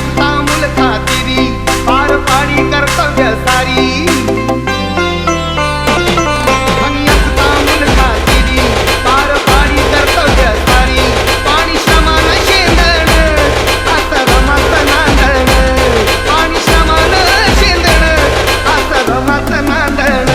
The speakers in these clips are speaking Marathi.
असता मूल खातिरी पार पाडी कर्तव्य सारी आणि असता मूल खातिरी पार पाडी कर्तव्य सारी पाणी श्रमान शेंदण असं रमत नांदण पाणी श्रमान शेंदण असं रमत नांदण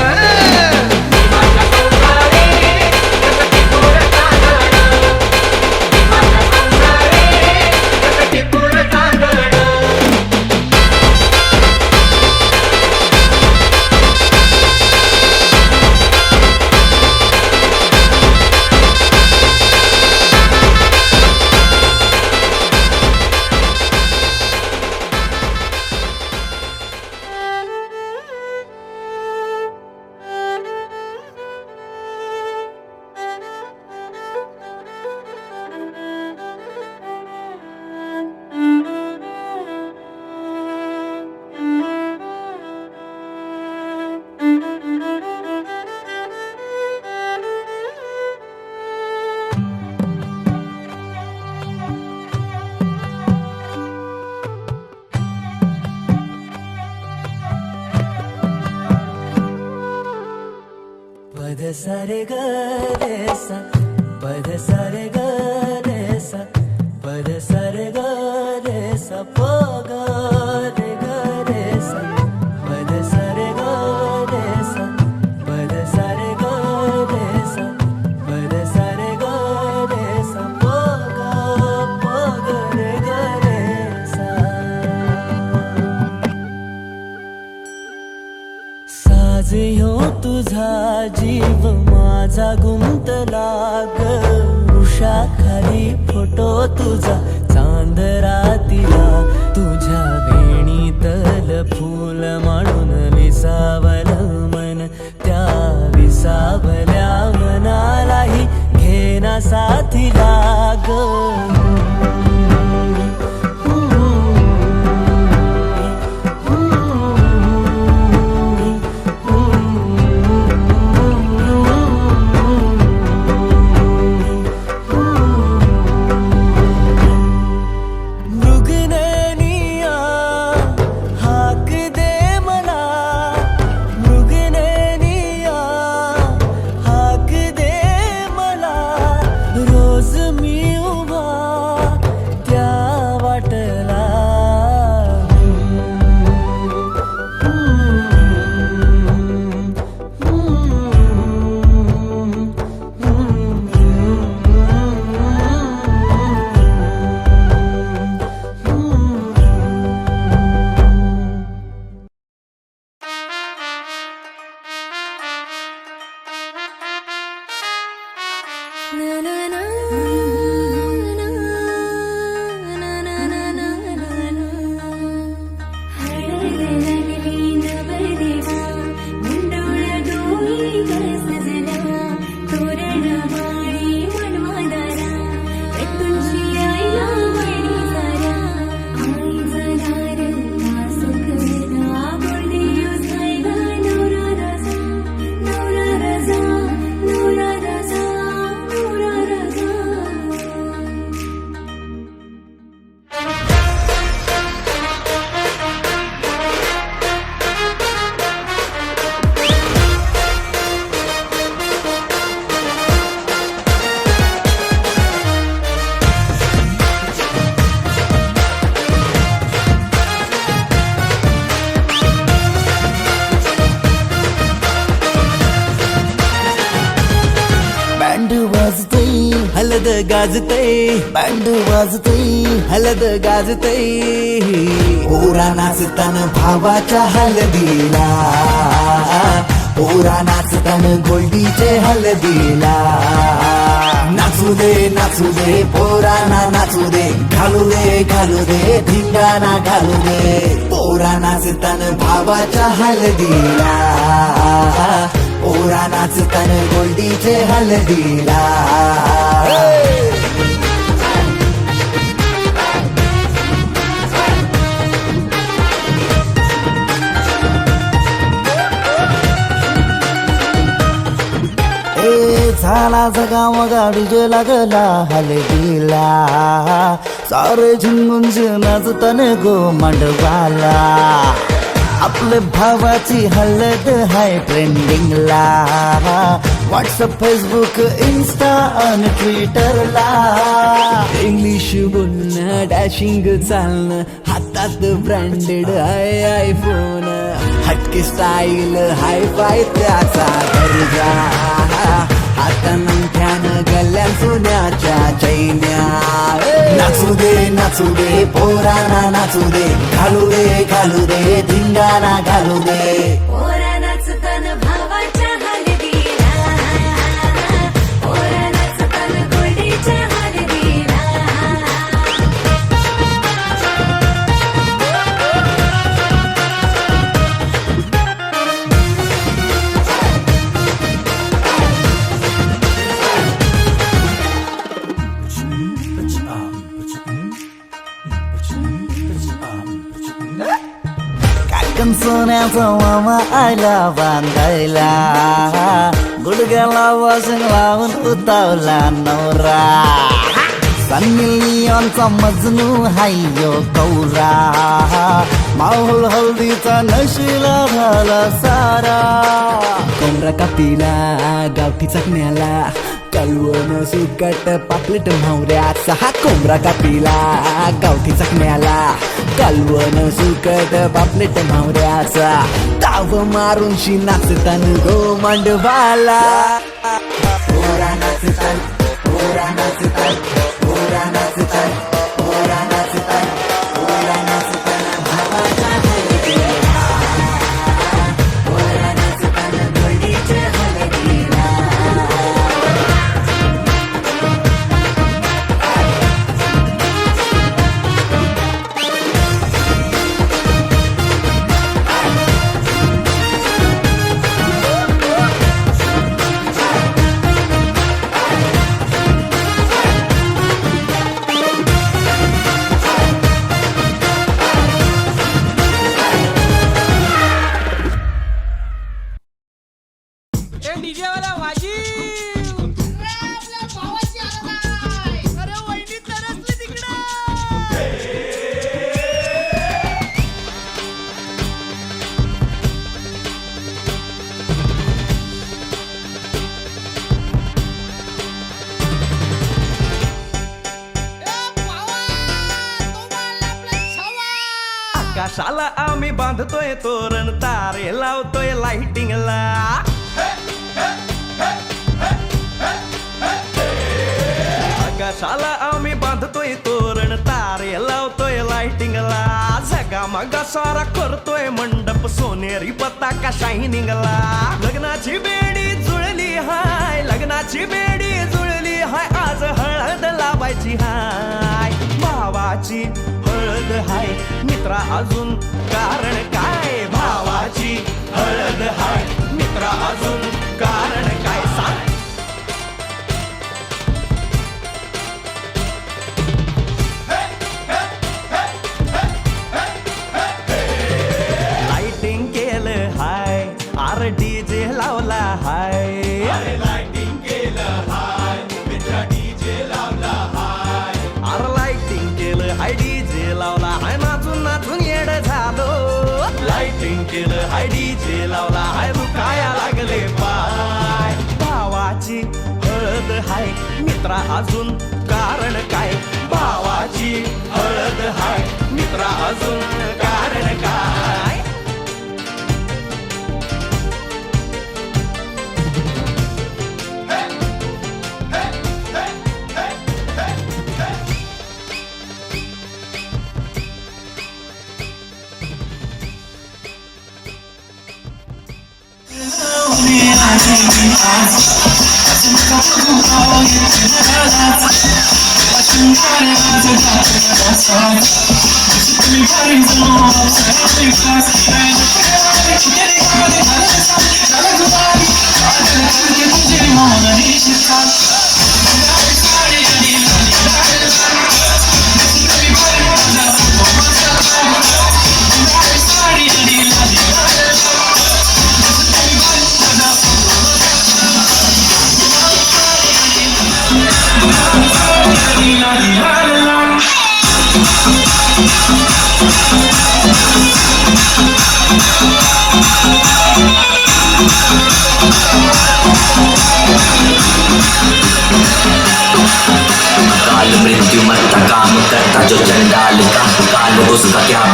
पद सारे ग रे सा पद सारे ग रे सा पद सारे ग रे सा प ग रे सा पद सारे ग रे सा पद सारे ग रे सा पद सारे ग रे सा प ग रे सा साज ह्यो तुझा जीव माझा गुंतला ग उषाखाली फोटो तुझा चांद रातीला तुझ्या वेणीतल फूल म्हणून विसावल मन त्या विसावल्या मनालाही घेना साथीला ग हलद गाजतय बँड वाजतय हलद गाजतय पोरा नाचतान भावाच्या हलदीला पोरा नाचतान गोल्डीचे हलदीला नाचू दे पोरांना नाचू दे घालू दे धिंगाणा घालू दे पोरा नाचतान भावाच्या हलदीला पोरा नाचतान गोल्डीचे हलदीला झाला जगाव गाडी जे लागला हलदीला सारे झुंगुंज नाचताना गो मांडवाला आपल्या भावाची हळद हाय ट्रेंडिंगला व्हॉट्सअप फेसबुक इन्स्टा आणि ट्विटरला इंग्लिश बोलणं डॅशिंग चालणं हातात ब्रँडेड हाय आयफोन हटके स्टाईल हाय फाय त्याचा दर्जा हातानं गल्ल्यान सोन्याच्या चैन्या नाचू दे पोरांना नाचू दे घालू दे धिंगाणा घालू दे पोरा नाचताना भावाच्या हलदीला पोरा नाचताना गोडीच्या हलदीला काकण सोन्याचा मामा आयला बांधायला गुडघ्याला वाशिंग लावून उतावला नवरा सन्नी लिओनचा मजनू हायो कौरा माहोल हल्दीचा नशिला झाला सारा कोंबडा कापीला गावठी चकण्याला कलवण सुकट पापलेट म्हावऱ्याचा हा कोंबडा कापीला गावठी चकण्याला कलवण सुकट पापलेट म्हावऱ्याचा ताव मारून शी नाचतान गो मांडवाला पोरा नाचतान पोरा नाचतान पोरा नाचतान पोरा नाचतान पोरा नाचतान भावाच्या हलदीला पोरा नाचतान गोडीच्या हलदीला डीजे वाला वाजी अरे वहिनी तरसली तिकडं आकाशाला आम्ही बांधतोय तोरण तारे लावतोय लाइटिंगला आकाशाला आम्ही बांधतोय तोरण तारे लावतोय लाइटिंगला जगा मगा सारा करतोय मंडप सोनेरी पताका शायनिंगला लग्नाची बेडी जुळली हाय लग्नाची बेडी जुळली हाय आज हळद लावायची हाय भावाची हळद हाय मित्रा अजून कारण काय भावाची हळद हाय मित्रा अजून कारण काय सांग लाइटिंग केलं हाय आर डीजे लावला हाय लाइटिंग केलं हाय मित्रा डीजे लावला हाय आर लाइटिंग केलं हाय डीजे लावला हाय नाचून नाचून येड झालो लाइटिंग केलं हाय डीजे लावला हाय दुखाया लागले पाय भावाची हळद हाय मित्रा अजून कारण काय भावाची हळद हाय मित्रा अजून कारण काय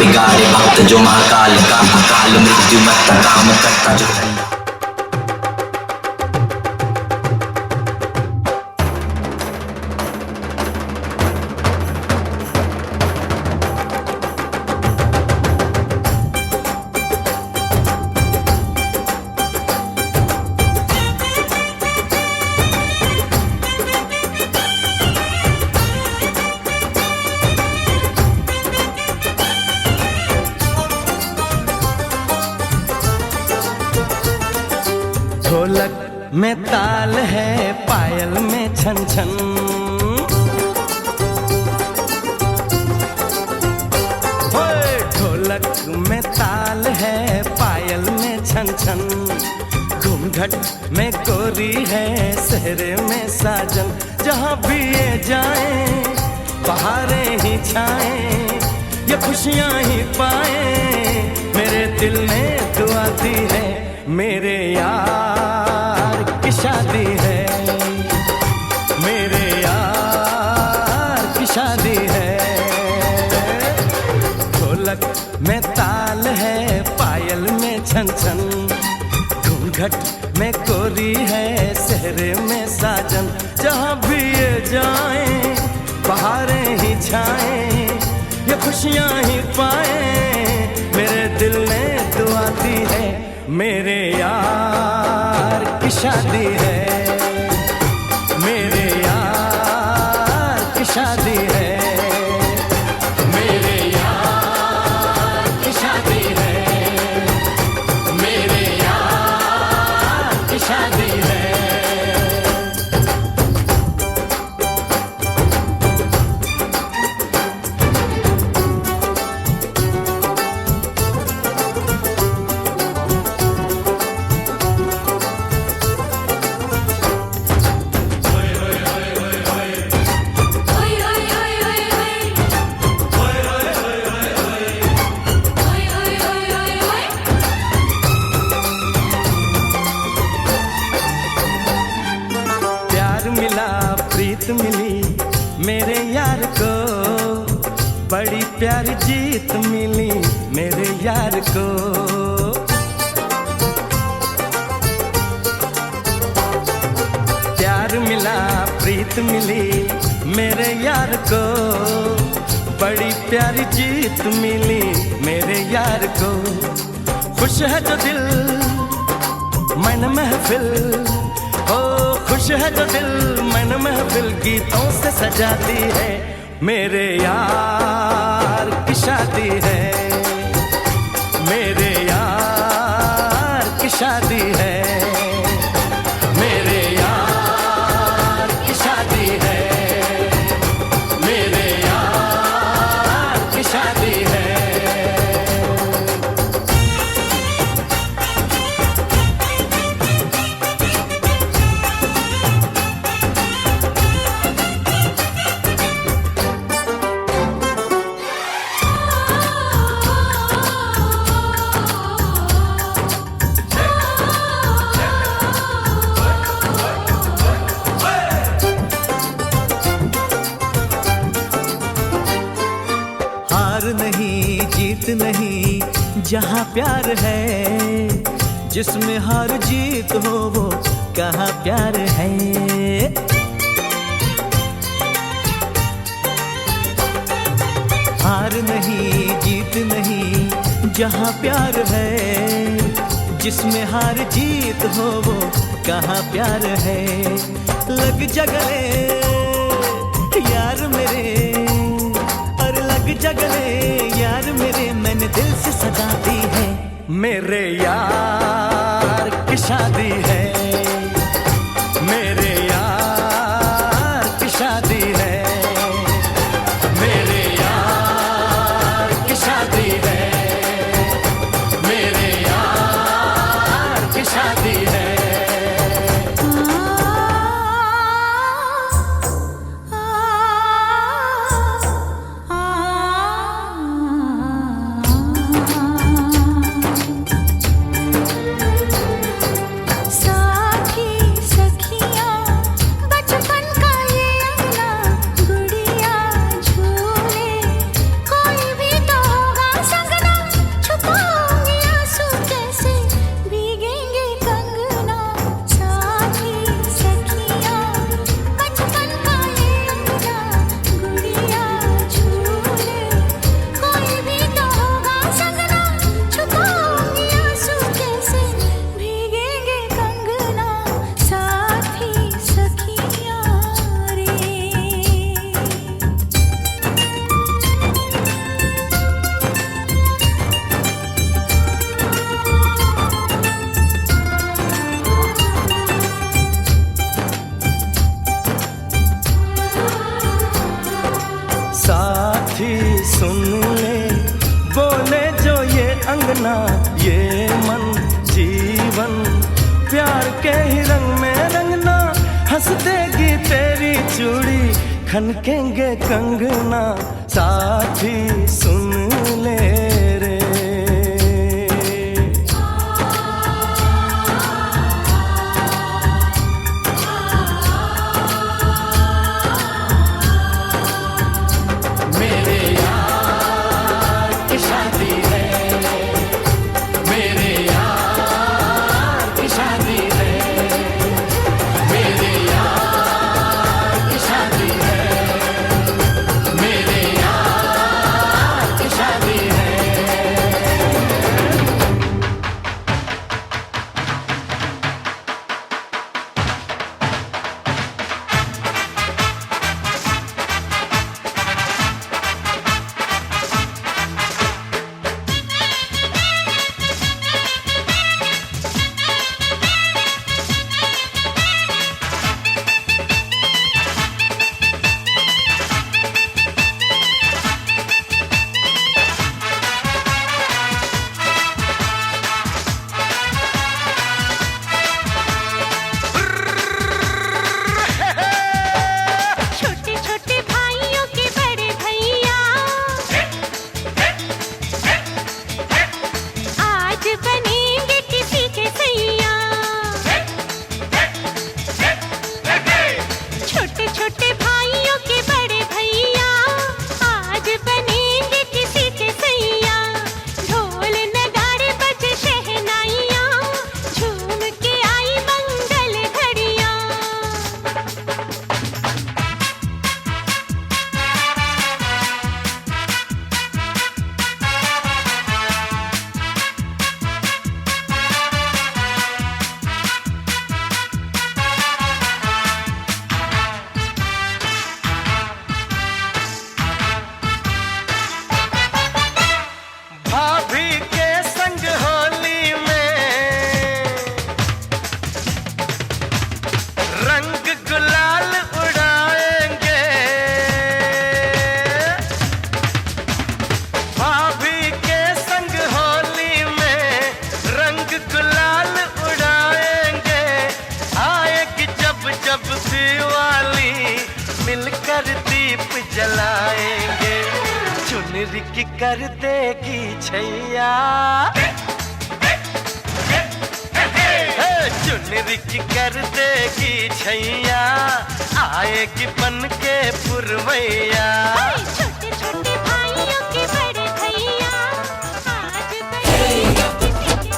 बिगाड़े भक्त जो महाकाल का अकाल मृत्यु मत काम करता जो ढोलक में ताल है पायल में छन छन ओए ढोलक में ताल है पायल में छन छन घूंघट में गोरी है सहरे में साजन जहाँ भी ये जाए बहारें ही छाए ये खुशियाँ ही पाए मेरे दिल ने दुआ दी है मेरे यार की शादी है मेरे यार की शादी है ढोलक में ताल है पायल में छन छन घूंघट में कोरी है सहरे में साजन जहाँ भी ये जाए बहारें ही छाए ये खुशियाँ ही पाए मेरे दिल ने दुआ दी है मेरे यार की शादी है मेरे यार की शादी है मेरे यार की शादी है मेरे यार की शादी है प्रीत मिली मेरे यार को बड़ी प्यारी जीत मिली मेरे यार को प्यार मिला प्रीत मिली मेरे यार को बड़ी प्यारी जीत मिली मेरे यार को खुश है जो दिल मन महफिल ओ खुश है जो दिल मन महफिल गीतों से सजाती है मेरे यार की शादी है मेरे यार की शादी है मेरे यार की शादी है मेरे यार की शादी है नहीं जीत नहीं जहाँ प्यार है जिसमें हार जीत हो वो कहाँ प्यार है हार नहीं जीत नहीं जहाँ प्यार है जिसमें हार जीत हो वो कहाँ प्यार है लग जगले यार मेरे जगले यार मेरे मैंने दिल से सजा दी है मेरे यार की शादी है मेरे यार की शादी है मेरे यार की शादी है मेरे यार की शादी है सा अंगना ये मन जीवन प्यार के ही रंग में रंगना, हंस देगी तेरी चूड़ी खनकेंगे कंगना, साथी सुन ले रे। मेरे यार की शादी है, मेरे यार की शादी है, मेरे यार की शादी है, मेरे यार की शादी है। छोटे छोटे भाइयों के बड़े भैया आज बनेंगे किसी के सैया। छोटे छोटे भाइयों के बड़े भैया आज बनेंगे किसी के सैया। ढोल नगाड़े बजे शहनाइयाँ, झूम के आई मंगल घड़ियाँ। भाभी के संग होली में रंग गुलाल उड़ाएंगे, भाभी के संग होली में रंग गुलाल उड़ाएंगे। आएगी जब जब दिवाली मिलकर दीप जलाएंगे, चुनरी की कर देगी छैया, चुनरी की कर देगी छैया, आएगी बन के पुरवैया। छोटे छोटे भाइयों के बड़े भैया आज बनेंगे किसी के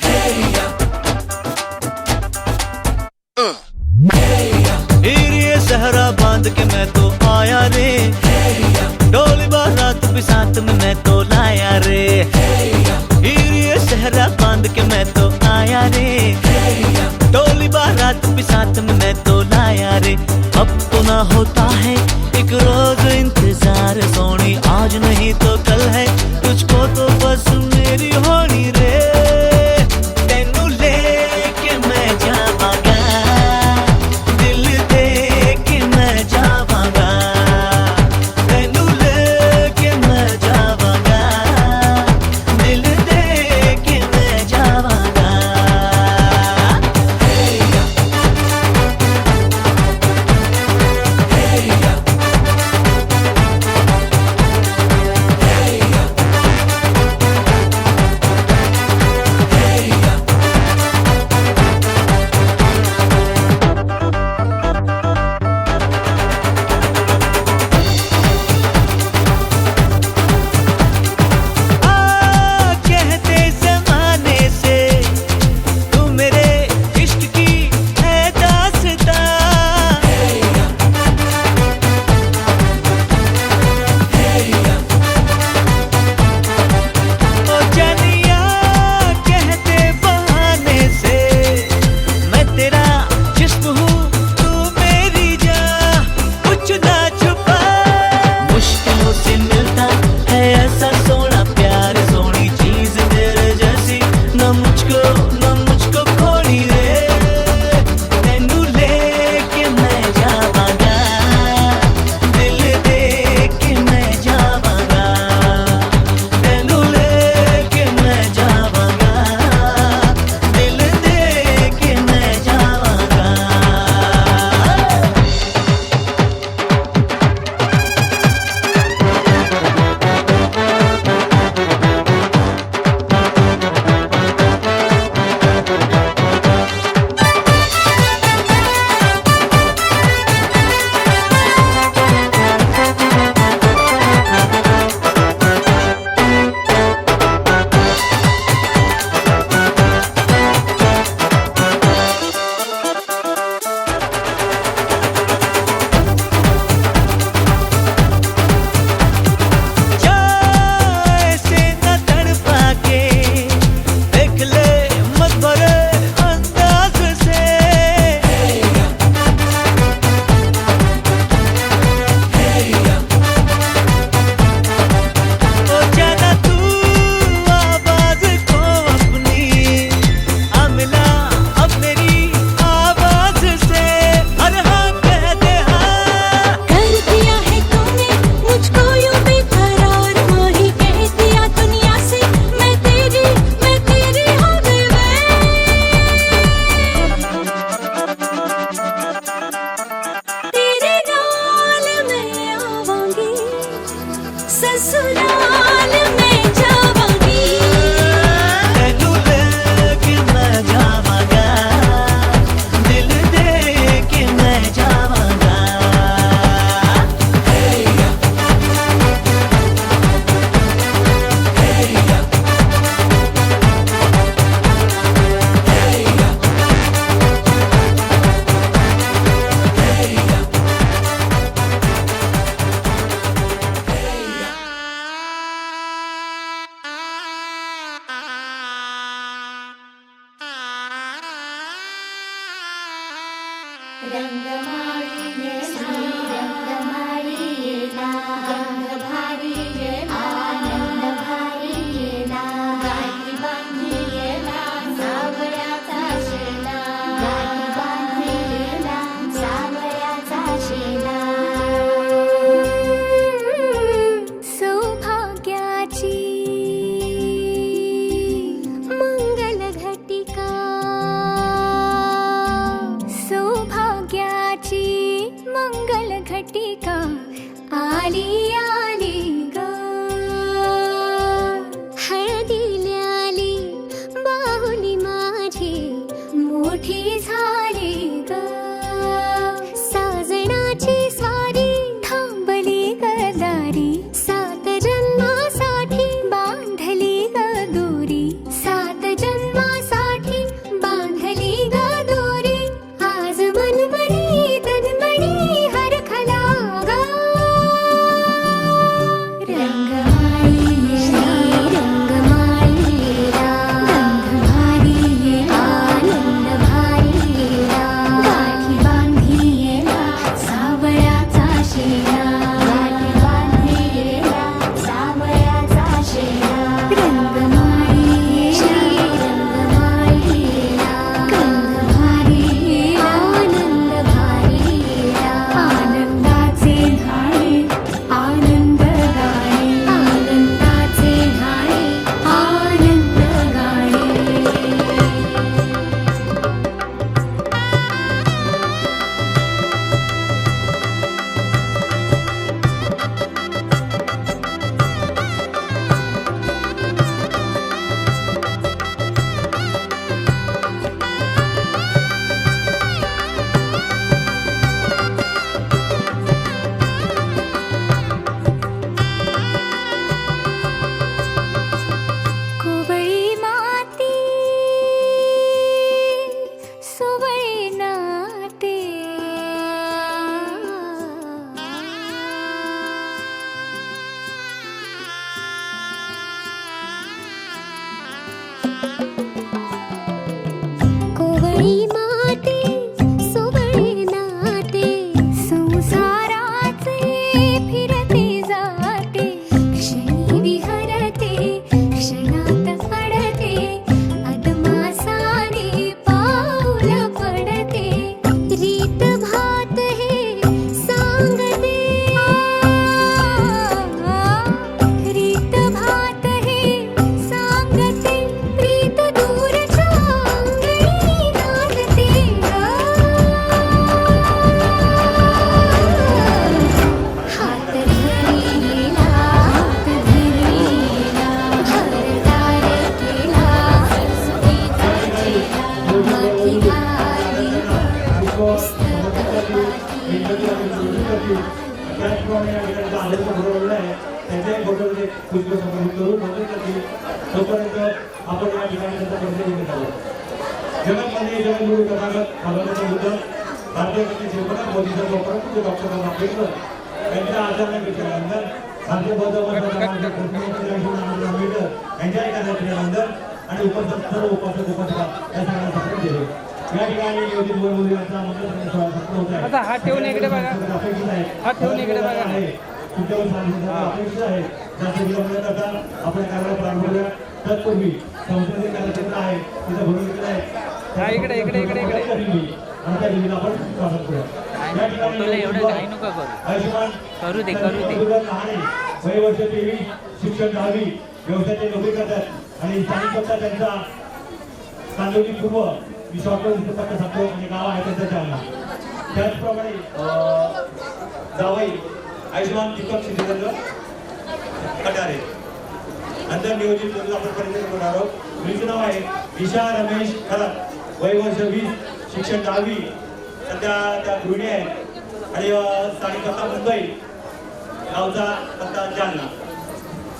सैया। ये सहरा बांध के मैं तो आया रे, डोली बारात भी साथ में मैं तो लाया रे। ये सहरा बांध के मैं तो आया रे, डोली बारात भी साथ में मैं तो लाया रे। अब तो ना होता है एक रोज इंतजार सोनी, आज नहीं तो कल है तुझको तो बस मेरी होनी रे। तेनू लेके मैं जावांगा, दिल दे के मैं जावांगा, तेनू लेके मैं जावांगा, दिल दे के मैं जावांगा। आनंदाचे धाळे आनंद गाणे आनंदाचे धाळे आनंद गाणे कुवळी माती सुवळी नाते कुवळी माती सुवळी नाते संसाराचे फिरते जाते क्षणी विहरते क्षणात पडते अदमासाने पाऊल पडते रीत भात हे सांगते रीत भात हे सांगते प्रीत दूरच्या अंगणी नांदते हात धरिला हात धरिला घरदार केला सुखीचा चेहरा माथी घाली पुस्तक त्याचप्रमाणे या ठिकाणी आनंद भरवलेला आहे त्यांच्याही फोटोमध्ये पुष्प समर्पित करू तोपर्यंत आपण या ठिकाणी त्यांचा परिचय घेत आहोत. जगतमध्ये जगद्गुरु तथागत भगवंताचा बुद्ध भारतीय कृती शिल्पकार बोधिसत्व परंतु डॉक्टर बाबा आंबेडकर यांच्या आचरण केल्यानंतर भारतीय बौद्ध आंबेडकर यांच्या एका केल्यानंतर आणि उपस्थित सर्व उपासक उपासिका या सगळ्यांना सपोर्ट दिले. या ठिकाणी नियोजित मुलींचा मंत्र सत्र होत आहे. आता हात ठेवून इकडे बघा. अपेक्षित आहे हात ठेवून इकडे बघा. तुमच्यावर सांगितलं अपेक्षित आहे जास्त किलोमीटर करता आपण कार्याला प्रारंभ करूया. तत्पूर्वी संसदीय कार्यक्षेत्र आहे तिथं भरून घेतलं आहे हा, इकडे इकडे इकडे इकडे आणि त्या दिवशी आपण स्वागत करूया. या ठिकाणी आयुष्यमान करू दे लहाने वय वर्ष 23 शिक्षण 10वी व्यवसायाची नोकरी करतात आणि स्थानिक पत्ता त्यांचा कांदोली पूर्व मी शॉर्टवर पत्ता सांगतो आणि गाव आहे त्यांचा जालना. त्याचप्रमाणे जावई आयुष्यमान दीपक शिंदेंद्र कटारे नंतर नियोजित करून आपण परिचय करणार आहोत. मुलीचं नाव आहे ईशा रमेश खरात वय वर्ष 20 शिक्षण 10वी सध्या त्या गृहिणी आहेत आणि स्थानिक पत्ता मुंबई गावचा पत्ता जालना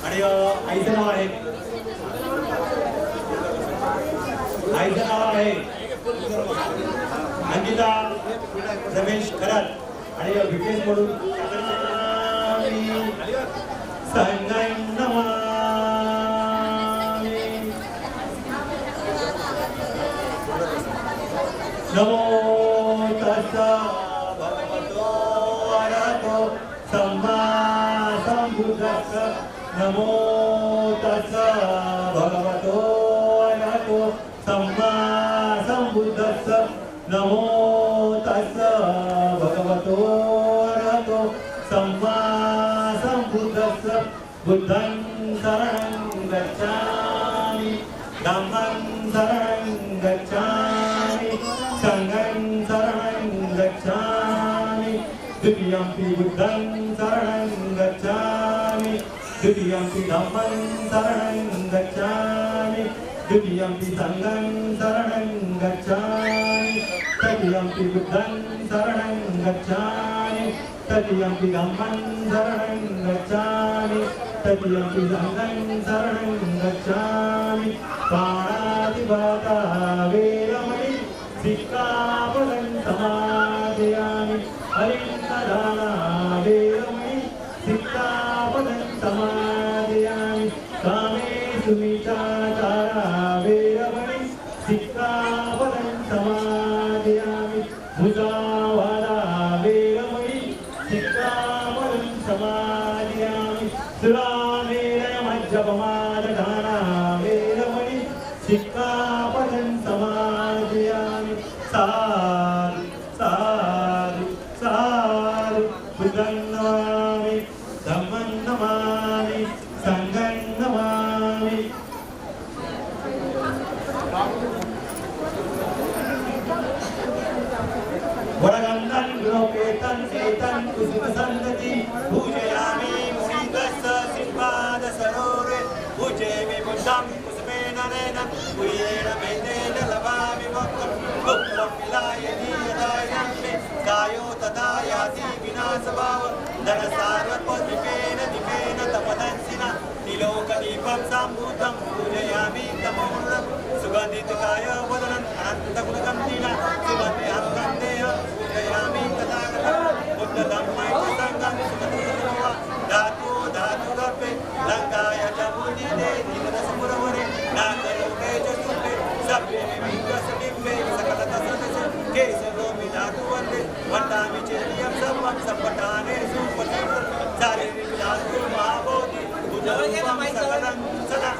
आणि आईचं नाव आहे अंकिता रमेश खरात आणि विकेश म्हणून नमो तस्सा भगवतो अरहतो सम्मा सम्बुद्धस्सा नमो तस्सा भगवतो अरहतो सम्मा सम्बुद्धस्सा नमो तस्सा भगवतो अरहतो सम्मा सम्बुद्धस्सा बुद्धं शरणं गच्छामि धम्मं शरणं गच्छामि संघं शरणं गच्छामि द्वितीयंपि बुद्धं शरणं गच्छामि द्वितीयंपि धम्मं शरणं गच्छामि द्वितीयंपि संघं शरणं गच्छामि तृतीयंपि बुद्धं शरणं गच्छामि तृतीयंपि धम्मं शरणं गच्छामि तृतीयंपि संघं शरणं गच्छामि पाणातिपाता वेरमणि सिक्खापदं समादयामि अलिङ्गदाना वेरमणि सिक्खापदं समादयामि कामेषु मिच्छाचारा वेरमणि सिक्खापदं समादयामि मुसावादा वेरमणि सिक्खापदं समादयामि सुरामेरय जपमाल ढाणा वेरमणी सिक्कापदं समादयामि साधु साधु साधु बुद्धं नमामि धम्मं नमामि संघं नमामि वरगंधं गुणोपेतं एतं कुसुमसन्दति पूजयामि मुनितस्स सिंहाद सरोरे पूजयामि बुद्धं कुसुमेन नयनं कुयेन मेनेन लभामि मोक्षं गुप्तं विलायति यदा यन्मे कायो तदा याति विनाशभाव धनसार्वद्वीपेन दीपेन तपदंसिना निलोकदीपं सम्भूतं पूजयामि तमोर्णं सुगन्धितकाय वदनं अनन्तगुणगन्धिना सुगन्धिहस्तं देहं पूजयामि तथागतं बुद्धधम्मैकसङ्गं सुगन्धितमोवा धातु धातुरपे लङ्काय च बुद्धिदे निरसपुरवरे नागलोके च सुखे सभ्ये विविधसबिम्बे सकलतसदसे केसरोमि धातु वन्दे वन्दामि चेरियं सर्वं सम्पठाने सुपतिं शारीरिक धातु महाबोधि बुद्धरूपं सकलं सदा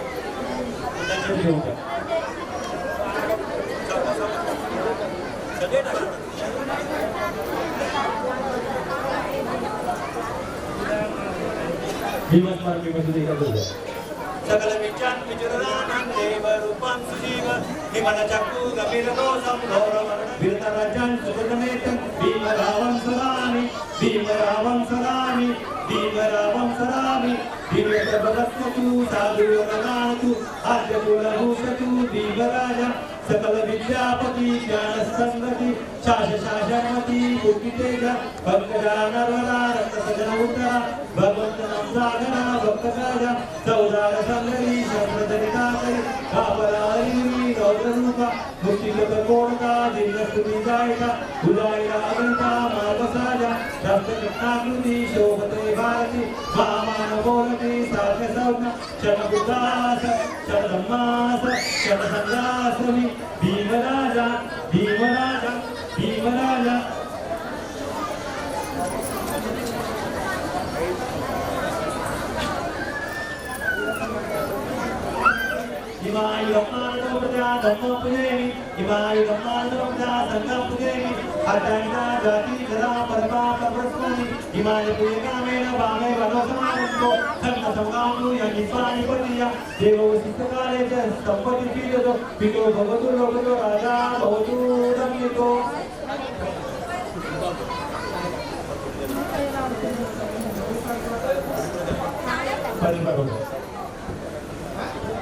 सकल विचार विचुरानं देव रूपं सुजीव निमल चक्कु गंभीरदोषं गौरवं वीरतरजं सुगतनेतं भीमरावं सदामि भीमरावं सदामि भीमरावं सदामि दिव्यप्रभवस्तु साधुरनातु आद्यकुलभूषतु भीमराजा सकल विद्यापति ज्ञानसंगति शासशासनमति बुद्धितेज पंकजानरवरा रक्तसजन उत्तरा भगवन्तनं सागरा भक्तकाजा सौदार संगरी शब्दजनिताकरी कापरारिणी रौद्ररूपा मुक्तिगतकोणका दिव्यस्तुतिदायिका उदायिरा अगणिता मार्गसाजा रक्तकृष्णाकृति शोभते भारती महामानवोरति साध्यसौज्ञ शतबुद्धास शतधम्मास शतसङ्गाश्रमी भीमराजा भीमराजा भीमराजा इमाय ब्रह्मांडोपजा धम्मोपजेमि इमाय ब्रह्मांडोपजा संगमपुजेमि अटंडा जाति जरा परमा प्रवस्मि इमाय पुयकामेन वामे वनसमानंतो धर्म संगामु यज्ञानि पतिया देवो सिद्धकाले च संपत्ति पीडतो पितो भगवतो लोकतो राजा भवतु दम्मितो परिमलो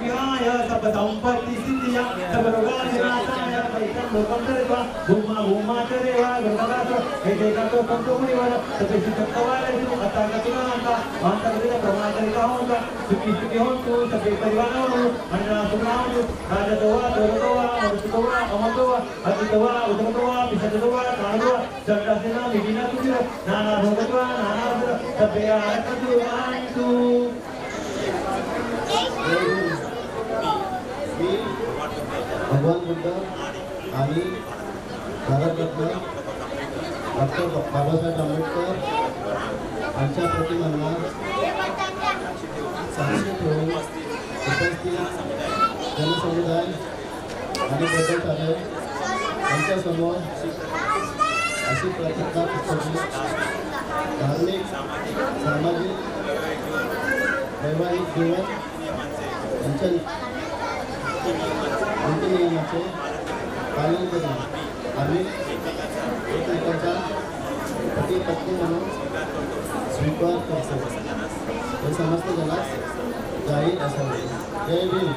विहाय सब संपत्ति सिद्धिया सब रोगाधिनाशाय पैतं लोकं दृष्ट्वा भूमा भूमाचरेवा गंगासो एकेकातो पंचमुनिवर सपेक्षि तत्वालयु अतागतुनांता वांतगृह प्रमादरिका होता सुखी सुखी होतु सके परिवारों अन्ना सुनाओ राजतोवा दोरतोवा मरुतोवा अमतोवा अतितोवा उदरतोवा विषदतोवा काणतोवा सर्वसेना विघ्ना तुझ नाना भोगतोवा नाना सभ्य आरकतु आंतु भगवान बुद्ध आणि भारतरत्न डॉक्टर बाबासाहेब आंबेडकर यांच्या प्रतिमांना साक्षी ठेवून उपस्थित जनसमुदाय आणि बदलताना यांच्यासमोर अशी प्रतिज्ञा पुस्तके धार्मिक सामाजिक वैवाहिक जीवन यांच्या नियमाचे पालन करून आम्ही एकमेकांचा पती पत्नी म्हणून स्वीकार करतो हे समस्त जनास जाहीर असावे. जय भीम.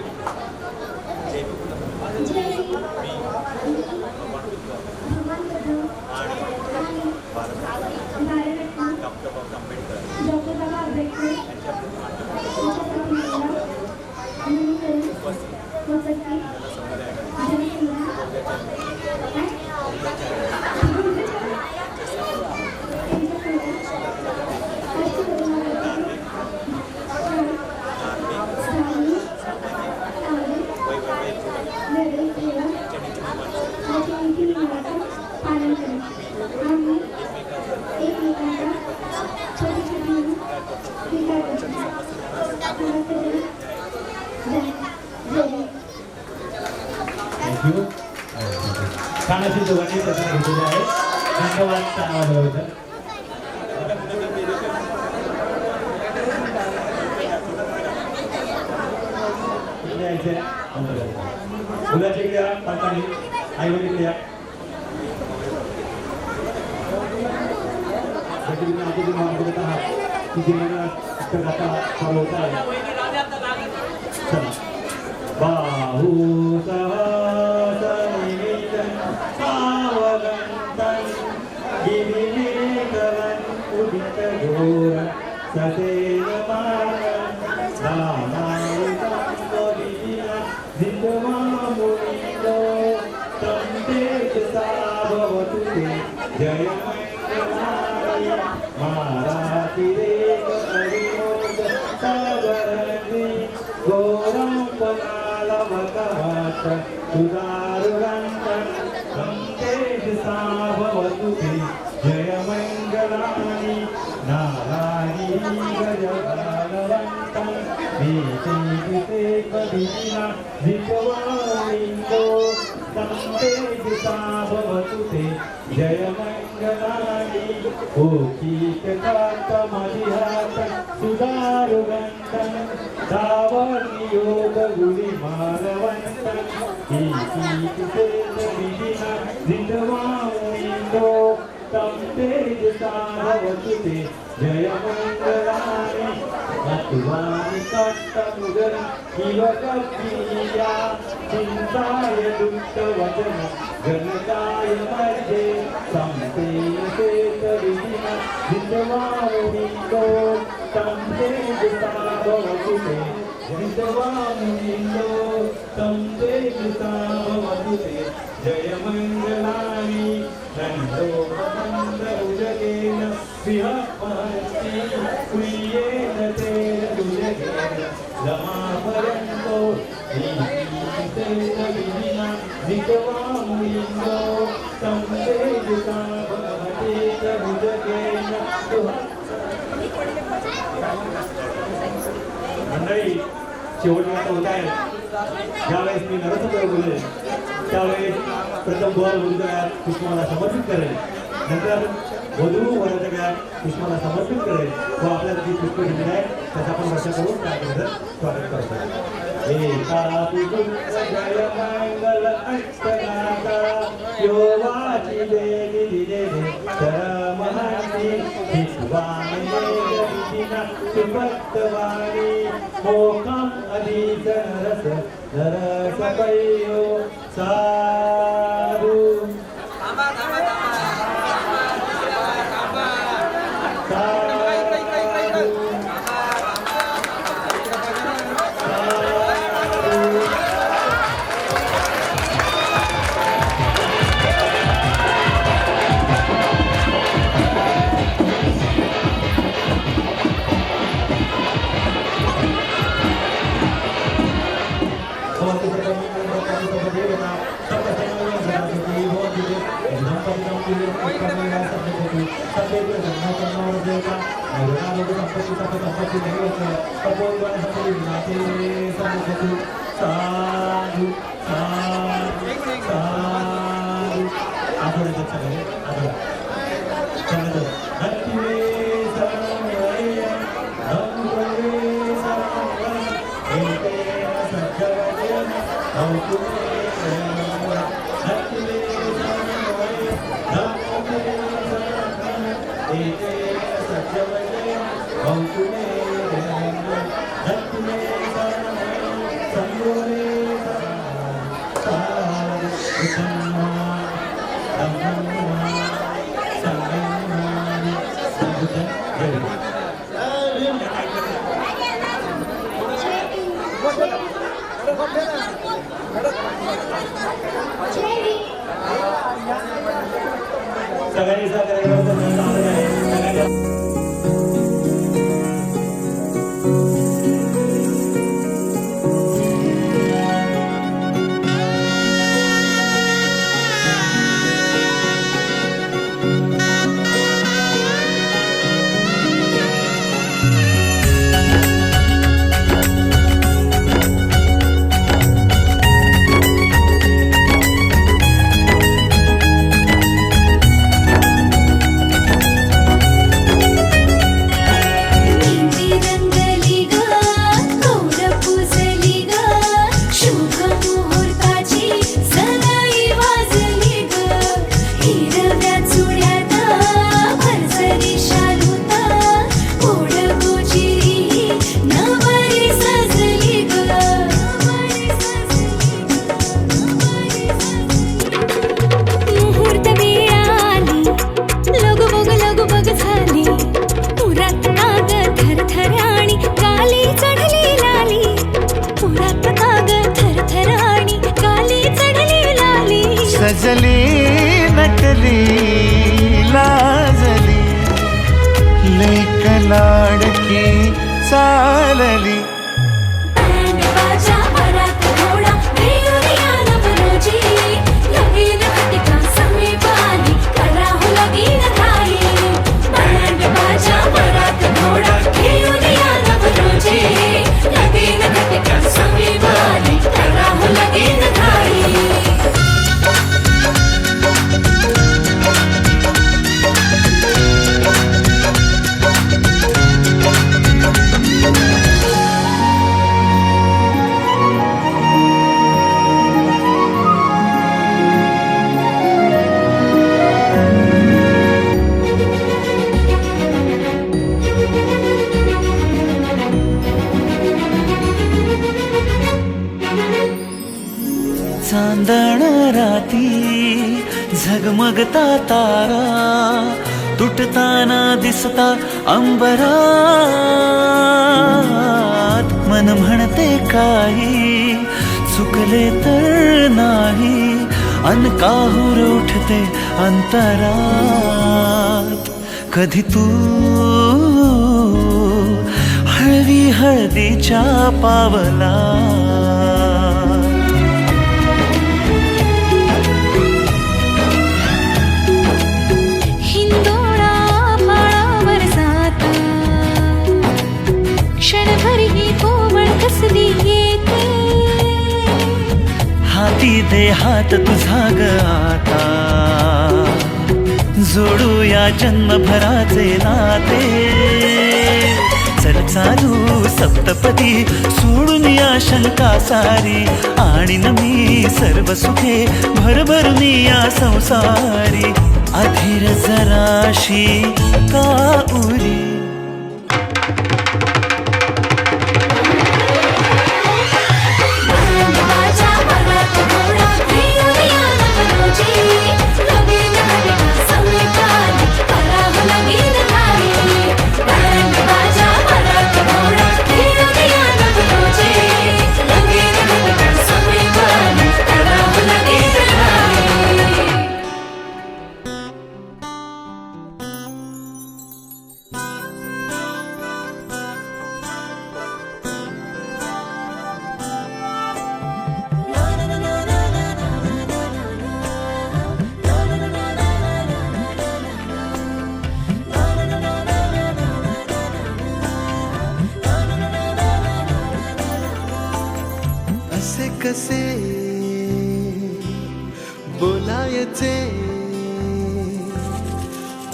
छोटी छोटी थँक्यू. छान अशी दोघांनी प्रश्न घेतलेले आहे. धन्यवाद छान आवाजाबद्दल. मुलाच्या इकडे या, पालकांनी आई वडील या. तुम्ही मार्गदर्शक आहात की जीवनात उत्तराचा फॉलो होत आहे. चला. बाहू सहसनिमितं पावलंतं गिरिनिकरं उदितघोर सतेन मानं रामायितं कविना जितवामुनितो तं तेजसा भवतु ते जयमङ्गलानि मारातिरेक परिमोद सागरनि घोरं पलालवकवाच सुदारुरन्तं तं तेजसा भवतु ते जयमङ्गलानि नारायणी गजभालवन्तं वीते कविना जितवामिन्दो तं तेजसा भवतु ते जयमङ्गलानि ओकीटकान्तमधिहातं सुदारुगन्तं दावर्नियोगगुलिमालवन्तं ईकीटितेजविधिना जितवामिन्दो तं तेजसा भवतु ते जयमङ्गलानि नत्वानि कट्टमुदर किवकप्रिया चिन्ताय दुष्टवचन गणकाय मध्ये संतेजविधिना जितवामुनिन्दो तं तेजसा भवतु ते जितवामुनिन्दो तं तेजसा भवतु ते जयमङ्गलानि नन्दोपमन्दरुजगेन विहपहन्ति क्रियेण तेन दुजगेन रमापरन्तो ईकीतेन जितवामुनिन्दो तं तेजसा भवति दुजगेन मंडळी शेवटला होत आहे. ज्यावेळेस मी नरसप्र बोलले त्यावेळेस प्रथम बॉल वधूच्या पुष्पाला समर्पित करेल. नंतर वधू वराच्या गळ्यात पुष्पाला समर्पित करेल. व आपल्याला जी पुष्प दिली आहे त्याचा आपण वर्षा करून त्याबद्दल स्वागत करतो. एका जय मंगल अष्टनाथा यो वाची देवी दिलेले सरमहंती विश्वामिना सुभक्तवाणी मोखम अधीत नरस नरसपयो साधु लाजली लेक लाडकी चालली. चांदण राती झगमगता तारा तुटताना दिसता अंबरात. मन म्हणते काही चुकले तर नाही अन काहूर उठते अंतरात. कधी तू हळवी हळदीच्या पावला हाती दे हात तुझा ग आता जोडूया जन्मभराचे नाते. चल चालू सप्तपदी सोडून या शंका सारी आणीन मी सर्व सुखे भरभरून या संसारी. अधीर जराशी का उरी कसे बोलायचे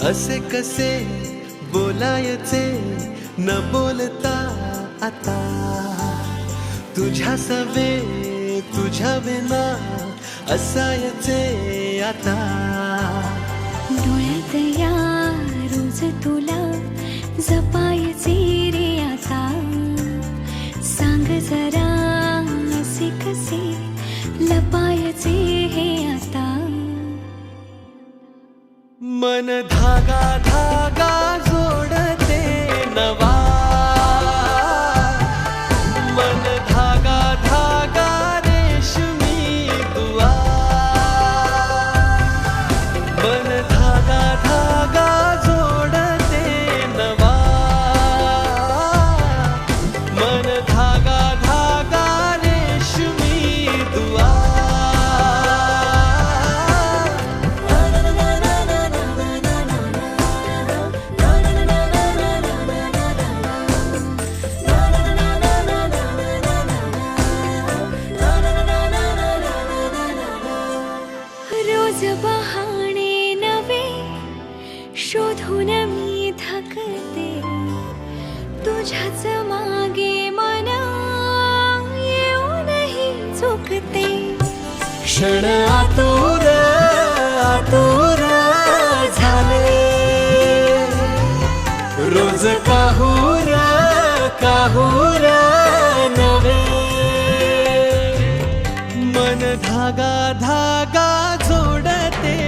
असे कसे बोलायचे न बोलता आता तुझ्या सवे तुझ्या विना असायचे आता. डोळ्यात या रोज तुला जपायचे रे आता. सांग जरा कसे लपायचे हे आता. मन धागा धागा जोडते नवा मन धागा धागा रेशमी दुआ. मन धागा धागा जोडते नवा मन धागा बहाणे नवे शोधून मी थकते तुझ्याच मागे मन येऊनही चुकते. क्षण आतुर आतुर झाले रोज काहूर काहूर नवे. मन धागा धागा जोडते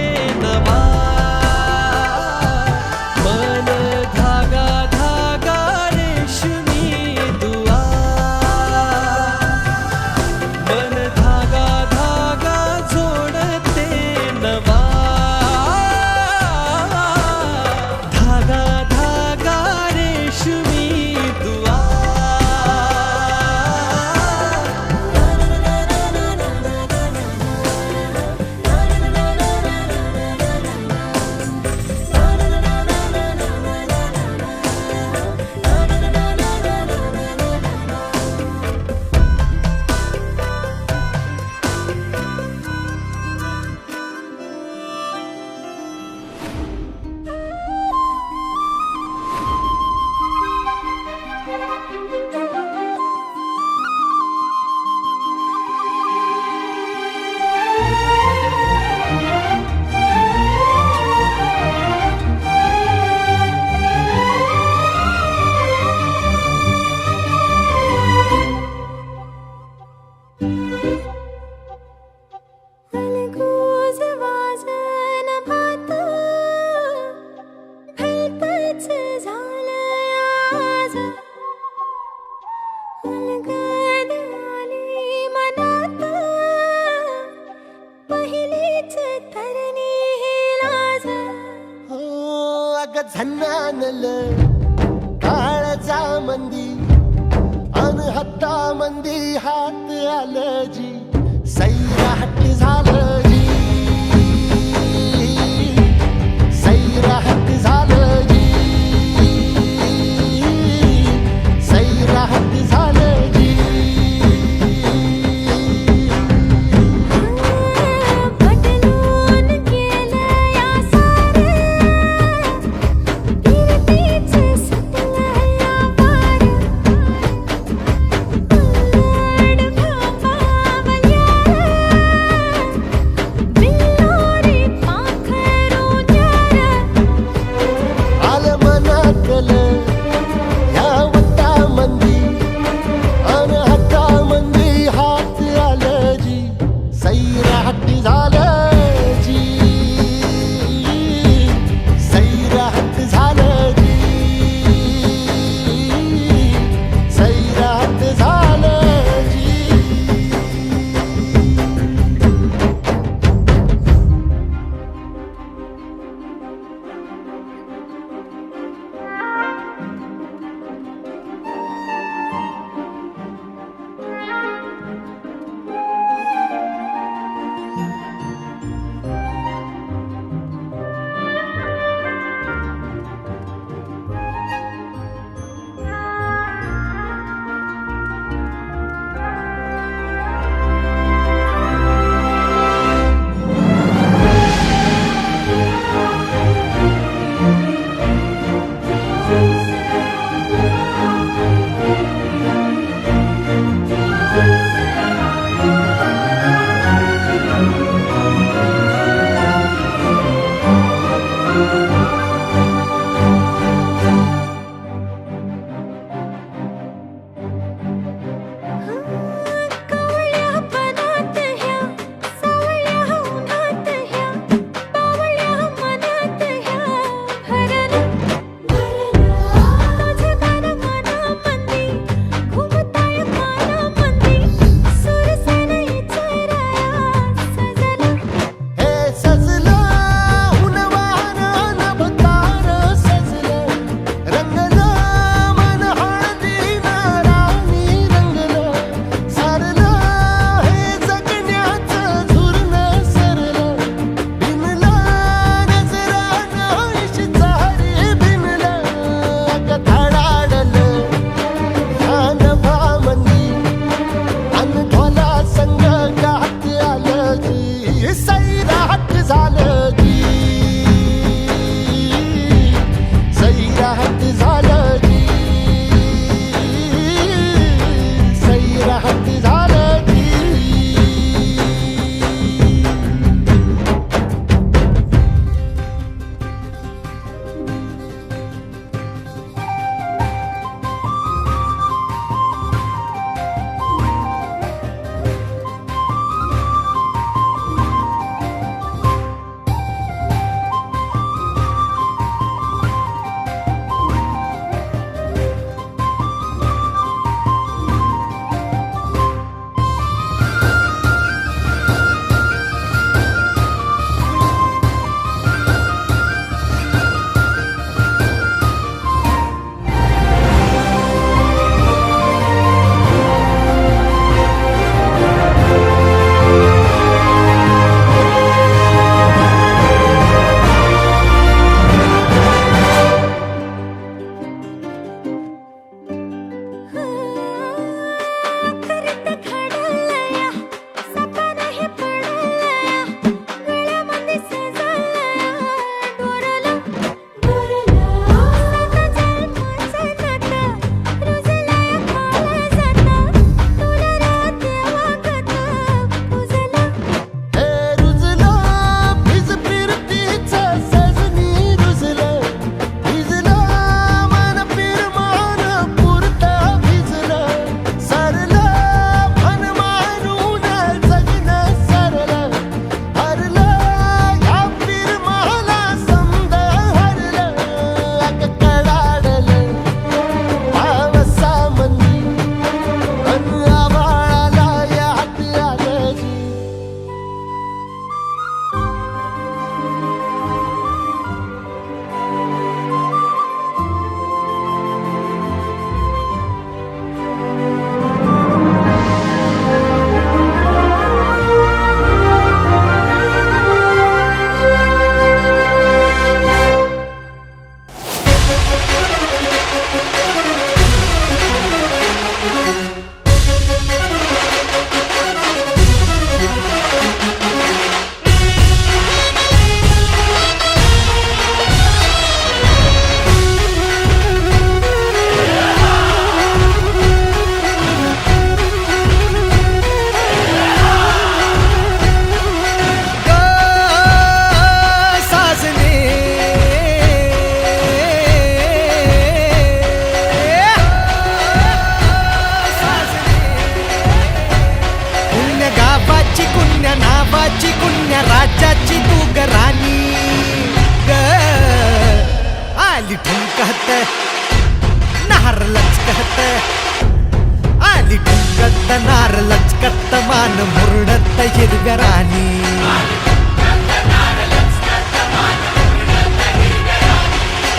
नवा मन धागा धागा रेशमी दुआ. मन धागा धागा जोडते नवा आणलं काळजा मंदी अन हत्ता मंदी हात आलं जी सैराट झालं जी सैराट झालं जी सैराट झालं जी बदलून केलं या सारं गिरतीच सुटलं या पार उलट भांबावल्या माझ्या नावाची पुण्य राज्याची तू ग राणी ग आली ठुमकत नार लचकत आली ठुमकत नार लचकत मान मुरडत हिरव्या राणी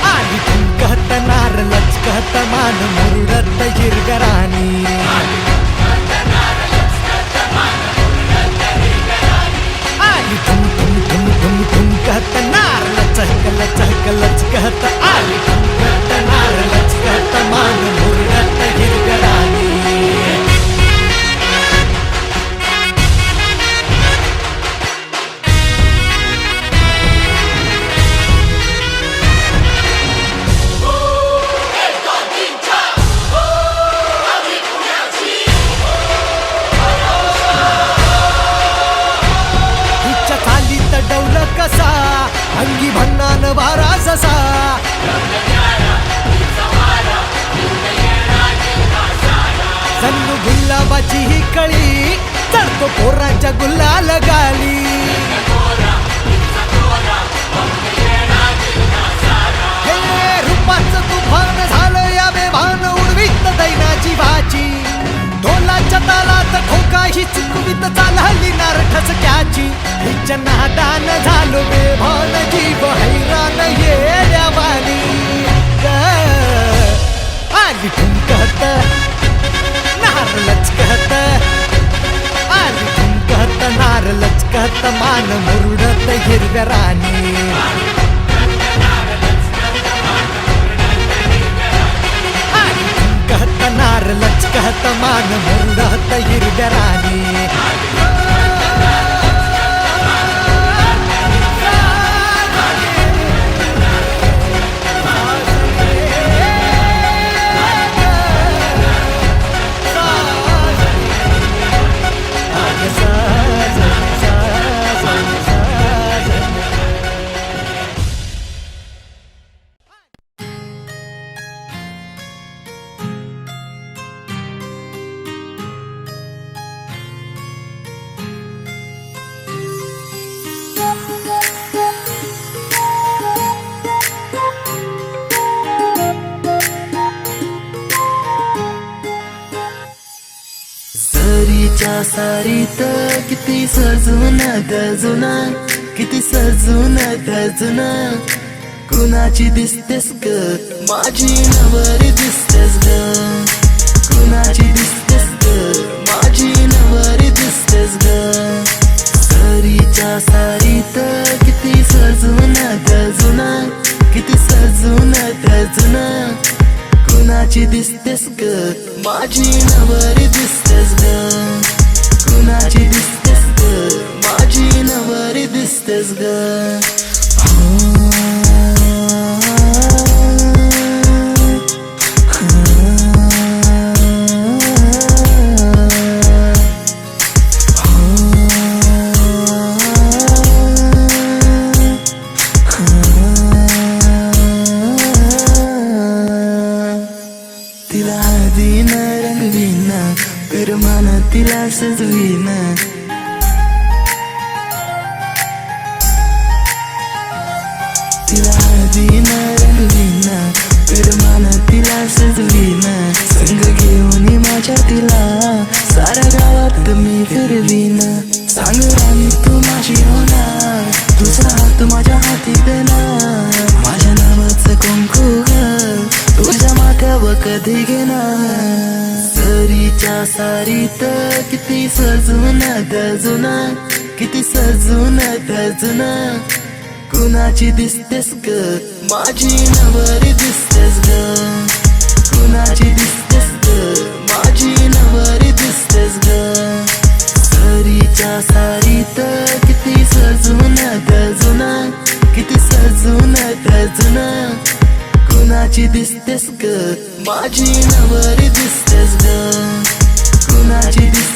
आली ठुमकत नार लचकत मान मुरडत हिरव्या राणी आली ठुम ठुम ठुम ठुम ठुमकत नार लचक लचक लचकत आली ठुमकत नार लचकत मान मुरडत हिरव्या राणी कसा अंगी भन्नान वारा जसा जणू गुलाबाची ही कळी चढतो पोरांच्या गुलाल गाली हे रूपाचं तुफान झालं या बेभान उडवीत दैनाची भाची ढोलाच्या तालात ठोका ही चुकवीत चालली नार ठसक्याची हिच्या नादान झालो बेभान जीव हैरान येड्यावानी आली ठुमकत नार लचकत आली ठुमकत नार लचकत मान मुरडत हिरव्या राणी आली ठुमकत नार लचकत मान मुरडत हिरव्या राणी सरीच्या सारीत किती सजून गजुना किती सजून गजुना कुणाची दिसतेस ग माझी नवरी दिसतेस ग कुणाची दिसतेस ग माझी नवरी दिसतेस ग सरीच्या सारीत किती सजून गजुना किती सजून गजुना कुणाची दिसतेस ग माझी नवरी दिसतेस ग कुणाची दिसतेस ग माझी नवरी दिसतेस ग तिला हळदीन रंगवीन पिरमान तिला सजवीन तिला हळदीन रंगवीन पिरमान तिला सजवीन संग घेऊन माझ्या तिला साऱ्या गावात मी फिरवीन सांग राणी तू माझी होणार तुझा हात माझ्या हाती देणार माझ्या नावाचं कुंकू ग तुझ्या माथ्यावर कधी घेणार सरीच्या सारीत किती सजून गजुना किती सजून गजुना कुणाची दिसतेस ग माझी नवरी दिसतेस ग कुणाची दिसतेस ग माझी नवरी दिसतेस ग सरीच्या सारीत किती सजून गजुना किती सजून गजुना कुणाची दिसतेस ग माझी नवरी दिसतेस ग कुणाची दिसतेस